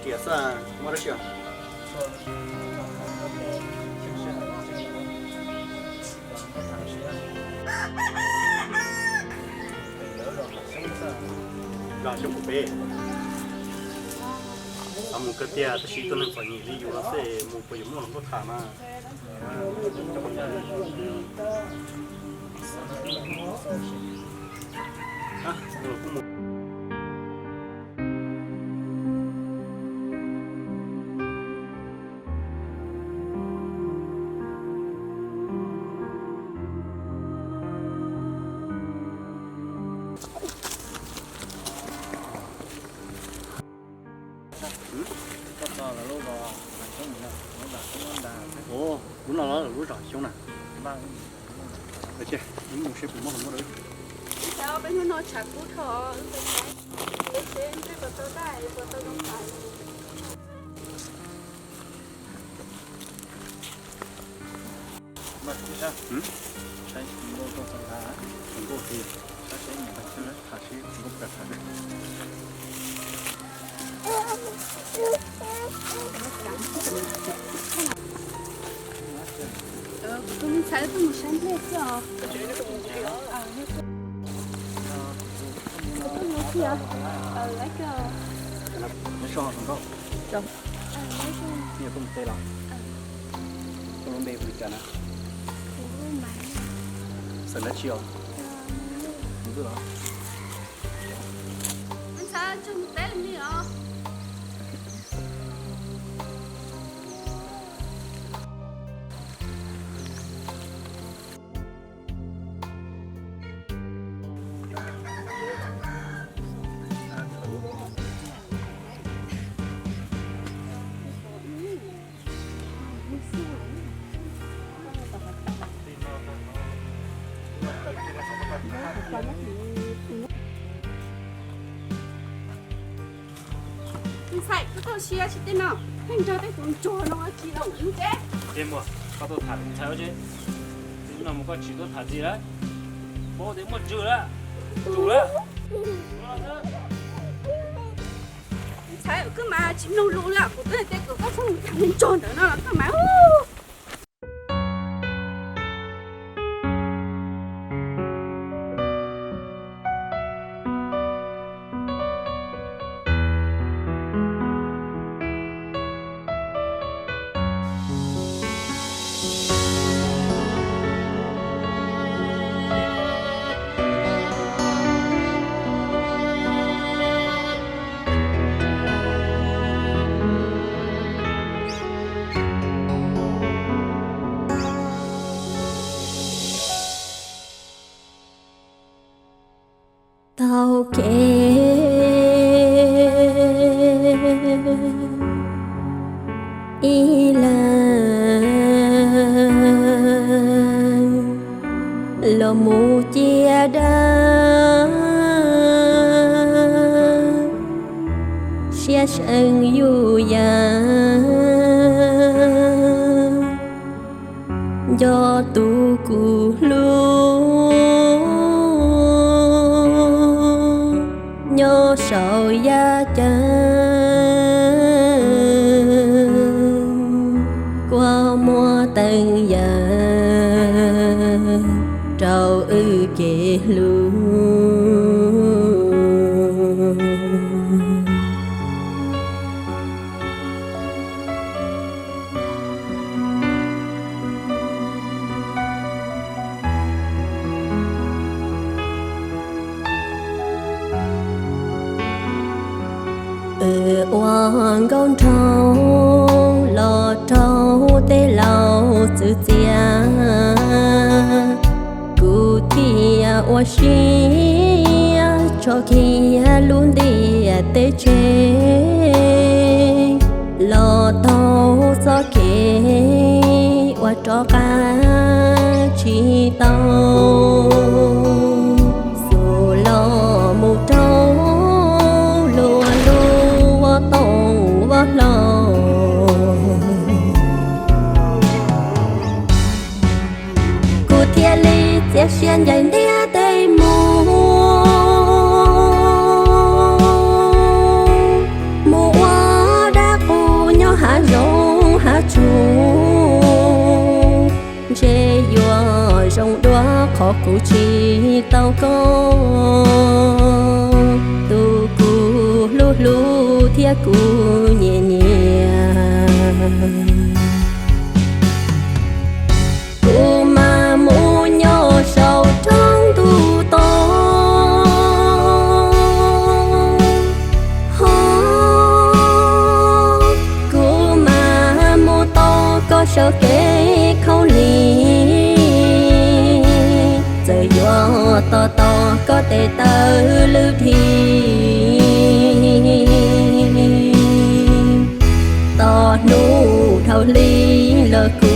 解散没得事。让小宝贝，咱们个爹这些都能做你的，有了谁没不有没能不谈嘛？啊，父母。哦，我那老路上凶呢。而且你们是不么什么的。Sao bên nó chặt cú thọ, lấy xe cái bờ tơ đại, bờ tơ đông phải. Mà chị sao? Sai mô tô sang thả. Không có gì. Sai sẽ nhìn thấy nó thả xí không có thả được. Tôi sai tôi một sáng hết rồi. Lấy cái Nó so không có. Rồi. Nhiều không tê lắm. Không bê vừa chả nè. Sợ nó chiều. Không biết đó. Anh sao chung té làm gì hả? Anh sai cái tao xia chỉ tên nào? Anh cho tay cũng cho nó chỉ đâu cũng thế. Thế mà, bắt đầu thả đến theo chứ. Nếu nào mà có chỉ có thả gì đấy. Bố đến một chữ đó. Chủ đó. Anh sai cứ mà chỉ nấu lú là của tôi tay của các phong thằng nên tròn nữa nó là cái máy. Tao kể ý là mù chia đá chia sân du ya do tu cu lu nhớ sợ gia chân qua mua tầng giờ trâu ư kề luôn oan con trâu lò trâu tê lao chữ chia cụ tia oa xia cho kia luôn đi tê chê lò tàu gió kê oa cho cá chi tàu dù lò mù trâu lùa lùa tàu vó lò cụ tia ly chia xuyên dành đĩa tây mù khó cụ chi tao có tu cụ lu lu thia cụ nhẹ nhẹ cụ mà mu nhỏ sầu trong tu to cụ mà mu to có sợ kế khâu lì giờ gió to to có thể tơ lưu thi to nu thâu ly lơ cú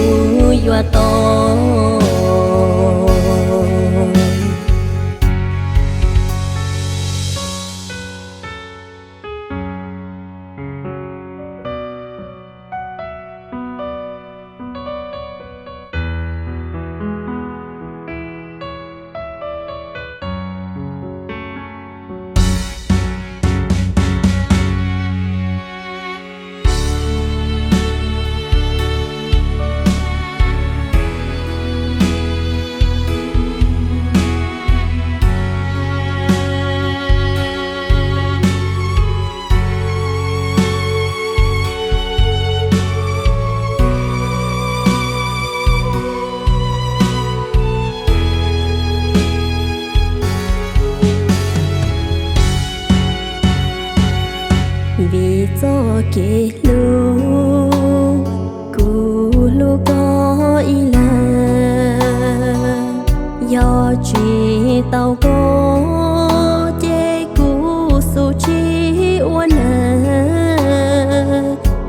gió to vì gió kể lu cù lu có ý là do chỉ tao có chế cú su chi uốn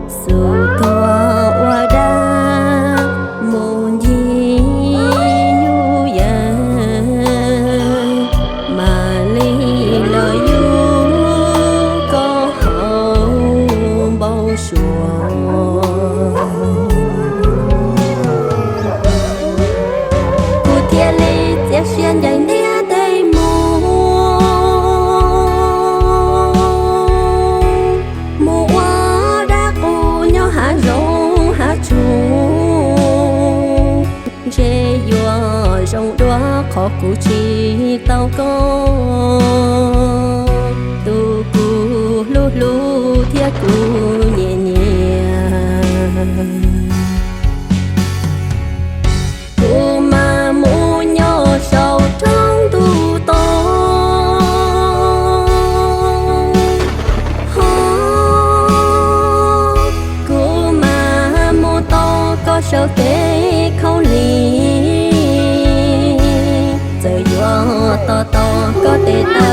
su thua qua đa môn gì nhu ya mà ly lời xuyên dày nia tây mù hoa đã cu nhau hạ rong hạ chu chê dùa rong đóa khó cụ chi tao có tu cu lu lu thia cu nhẹ nhẹ cu mà mu nhỏ sầu trong tu to cu mà mu to có sợ kế khâu lì giờ gió to to có thể ta